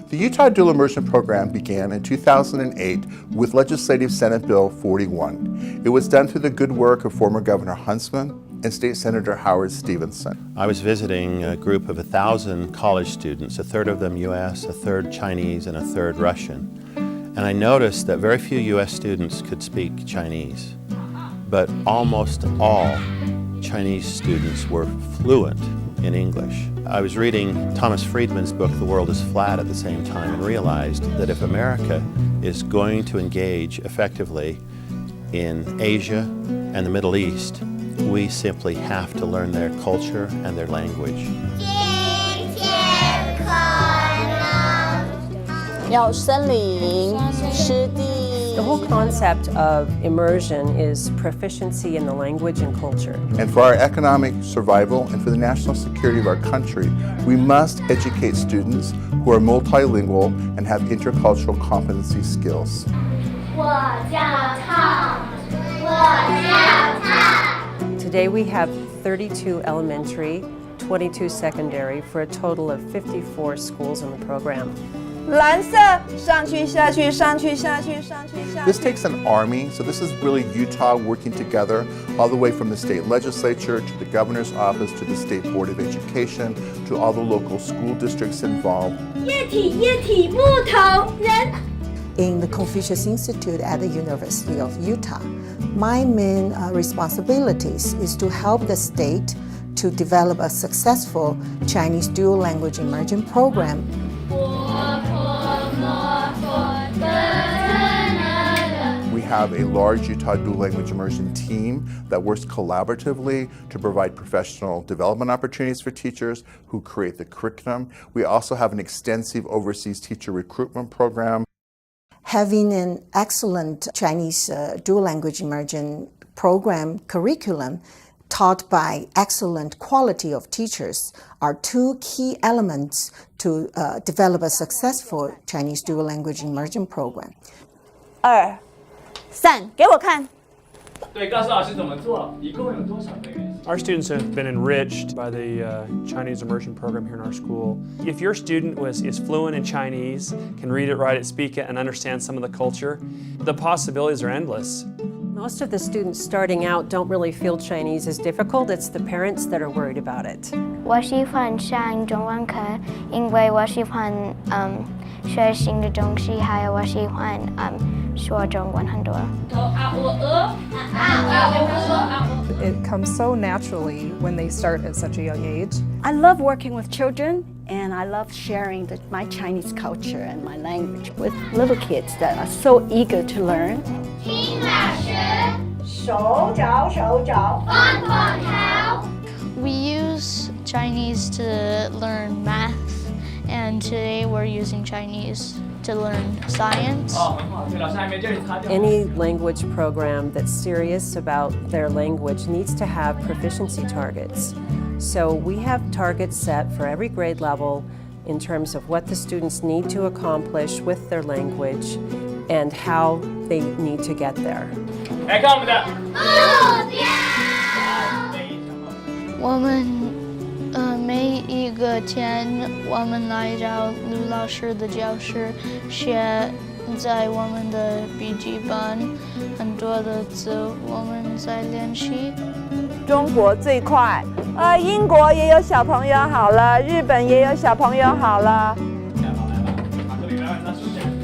The Utah Dual Immersion Program began in 2008 with Legislative Senate Bill 41. It was done through the good work of former Governor Huntsman and State Senator Howard Stevenson. I was visiting a group of 1,000 college students, a third of them U.S., a third Chinese, and a third Russian. And I noticed that very few U.S. students could speak Chinese, but almost all Chinese students were fluent in English. I was reading Thomas Friedman's book, The World is Flat, at the same time and realized that if America is going to engage effectively in Asia and the Middle East, we simply have to learn their culture and their language. The whole concept of immersion is proficiency in the language and culture. And for our economic survival and for the national security of our country, we must educate students who are multilingual and have intercultural competency skills. Today we have 32 elementary, 22 secondary, for a total of 54 schools in the program. This takes an army, so this is really Utah working together all the way from the state legislature to the governor's office to the state board of education to all the local school districts involved. In the Confucius Institute at the University of Utah, my main responsibilities is to help the state to develop a successful Chinese dual language immersion program. We have a large Utah dual language immersion team that works collaboratively to provide professional development opportunities for teachers who create the curriculum. We also have an extensive overseas teacher recruitment program. Having an excellent Chinese dual language immersion program curriculum taught by excellent quality of teachers are two key elements to develop a successful Chinese dual language immersion program. 2、3，给我看。 Our students have been enriched by the Chinese immersion program here in our school. If your student is fluent in Chinese, can read it, write it, speak it, and understand some of the culture, the possibilities are endless. Most of the students starting out don't really feel Chinese is difficult. It's the parents that are worried about it. 我喜欢上中文课，因为我喜欢学新的东西，还有我喜欢说中文很多。 It comes so naturally when they start at such a young age. I love working with children, and I love sharing my Chinese culture and my language with little kids that are so eager to learn. 听老师，手找手找，放放好。 We use Chinese to learn math, and today we're using Chinese to learn science. Any language program that's serious about their language needs to have proficiency targets. So we have targets set for every grade level in terms of what the students need to accomplish with their language and how they need to get there. 来看我们的目标。我们每一个天，我们来到陆老师的教室，写在我们的笔记本，很多的字我们在练习。中国最快，英国也有小朋友好了，日本也有小朋友好了。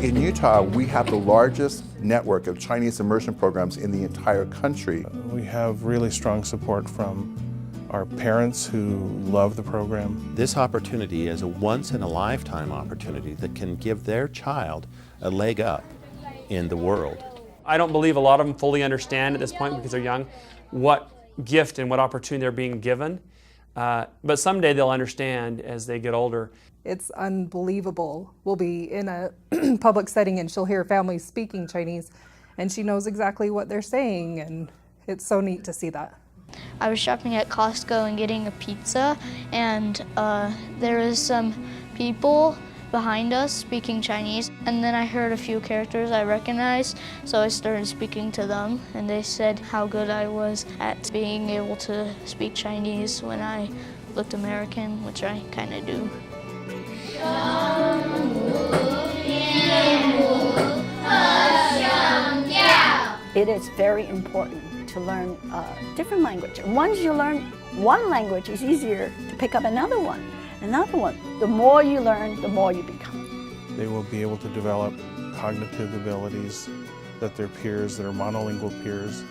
In Utah, we have the largest network of Chinese immersion programs in the entire country. We have really strong support from our parents who love the program. This opportunity is a once-in-a-lifetime opportunity that can give their child a leg up in the world. I don't believe a lot of them fully understand at this point because they're young what gift and what opportunity they're being given. But someday they'll understand as they get older. It's unbelievable. We'll be in a public setting and she'll hear families speaking Chinese and she knows exactly what they're saying, and it's so neat to see that. I was shopping at Costco and getting a pizza, and there was some people behind us speaking Chinese, and then I heard a few characters I recognized, so I started speaking to them, and they said how good I was at being able to speak Chinese when I looked American, which I kind of do. It is very important to learn different language. Once you learn one language, it's easier to pick up another one. The more you learn, the more you become. They will be able to develop cognitive abilities that their peers, their monolingual peers,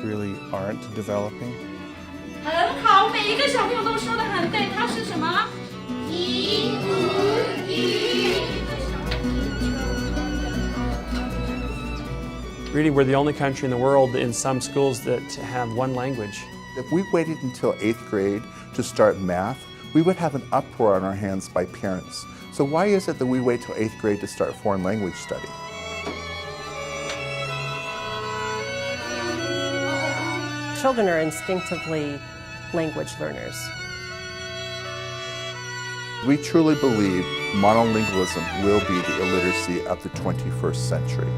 really aren't developing. 很好，每一个小朋友都说得很对，它是什么？一五一。 Really, we're the only country in the world in some schools that have one language. If we waited until 8th grade to start math, we would have an uproar on our hands by parents. So why is it that we wait till 8th grade to start foreign language study? Children are instinctively language learners. We truly believe monolingualism will be the illiteracy of the 21st century.